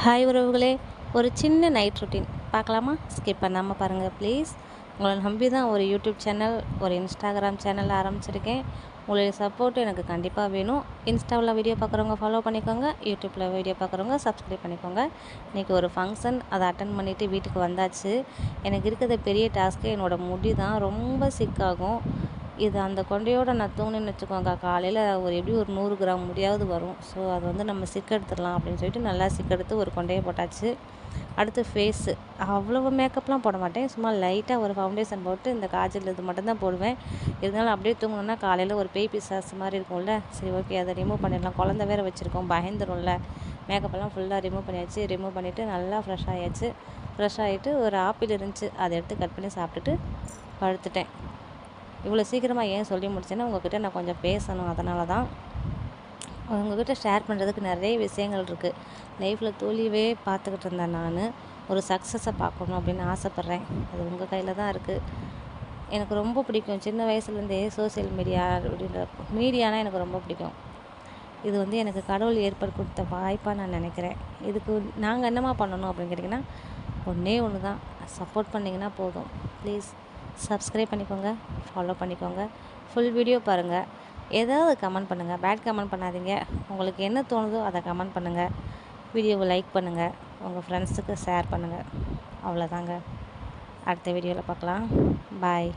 Hi உறவுகளே, ஒரு சின்ன நைட் ரொட்டீன் பார்க்கலாமா? ஸ்கிப் பண்ணாமல் பாருங்கள் ப்ளீஸ். உங்களை நம்பி தான் ஒரு யூடியூப் சேனல், ஒரு இன்ஸ்டாகிராம் சேனல் ஆரம்பிச்சிருக்கேன். உங்களுடைய சப்போர்ட் எனக்கு கண்டிப்பாக வேணும். இன்ஸ்டாவில் வீடியோ பார்க்குறவங்க ஃபாலோ பண்ணிக்கோங்க, யூடியூப்பில் வீடியோ பார்க்குறவங்க சப்ஸ்கிரைப் பண்ணிக்கோங்க. இன்றைக்கி ஒரு ஃபங்க்ஷன், அதை அட்டன் பண்ணிவிட்டு வீட்டுக்கு வந்தாச்சு. எனக்கு இருக்கிற பெரிய டாஸ்க்கு என்னோடய முடி தான் ரொம்ப சிக்காகும். இது அந்த கொண்டையோடு நான் தூங்கினேன்னு வச்சுக்கோங்க, காலையில் எப்படியும் ஒரு 100 கிராம் முடியாவது வரும். ஸோ அது வந்து நம்ம சிக்கெடுத்துடலாம் அப்படின்னு சொல்லிட்டு நல்லா சிக்கெடுத்து ஒரு கொண்டையை போட்டாச்சு. அடுத்து ஃபேஸு, அவ்வளோ மேக்கப்லாம் போட மாட்டேன், சும்மா லைட்டாக ஒரு ஃபவுண்டேஷன் போட்டு இந்த காஜல் இது மட்டும்தான் போடுவேன். இருந்தாலும் அப்படியே தூங்கணுன்னா காலையில் ஒரு பேய் பிசாசு மாதிரி இருக்கும்ல, சரி ஓகே அதை ரிமூவ் பண்ணிடலாம், குழந்த வேறு வச்சுருக்கோம், பயந்துரும்ல. மேக்கப்பெல்லாம் ஃபுல்லாக ரிமூவ் பண்ணியாச்சு. ரிமூவ் பண்ணிவிட்டு நல்லா ஃப்ரெஷ் ஆகியாச்சு. ஃப்ரெஷ் ஆகிட்டு ஒரு ஆப்பிள் இருந்துச்சு, அதை எடுத்து கட் பண்ணி சாப்பிட்டுட்டு படுத்துட்டேன். இவ்வளோ சீக்கிரமாக ஏன் சொல்லி முடிச்சேன்னா, உங்கள்கிட்ட நான் கொஞ்சம் பேசணும், அதனால தான். உங்கள்கிட்ட ஷேர் பண்ணுறதுக்கு நிறைய விஷயங்கள் இருக்குது. லைஃப்பில் தோல்வியே பார்த்துக்கிட்டு இருந்தேன் நான். ஒரு சக்ஸஸை பார்க்கணும் அப்படின்னு ஆசைப்பட்றேன். அது உங்கள் கையில் தான் இருக்குது. எனக்கு ரொம்ப பிடிக்கும், சின்ன வயசுலேருந்தே சோசியல் மீடியானா எனக்கு ரொம்ப பிடிக்கும். இது வந்து எனக்கு கடவுள் ஏற்படுத்தி கொடுத்த வாய்ப்பாக நான் நினைக்கிறேன். இதுக்கு நாங்கள் என்னமா பண்ணணும் அப்படின்னு கேட்டிங்கன்னா, ஒன்றே ஒன்று தான், சப்போர்ட் பண்ணிங்கன்னா போதும். ப்ளீஸ் சப்ஸ்கிரைப் பண்ணிக்கோங்க, ஃபாலோ பண்ணிக்கோங்க, ஃபுல் வீடியோ பாருங்கள். ஏதாவது கமெண்ட் பண்ணுங்கள், பேட் கமெண்ட் பண்ணாதீங்க. உங்களுக்கு என்ன தோணுதோ அதை கமெண்ட் பண்ணுங்கள். வீடியோவை லைக் பண்ணுங்கள், உங்கள் ஃப்ரெண்ட்ஸுக்கு ஷேர் பண்ணுங்கள். அவ்வளோதாங்க. அடுத்த வீடியோவில் பார்க்கலாம். பாய்.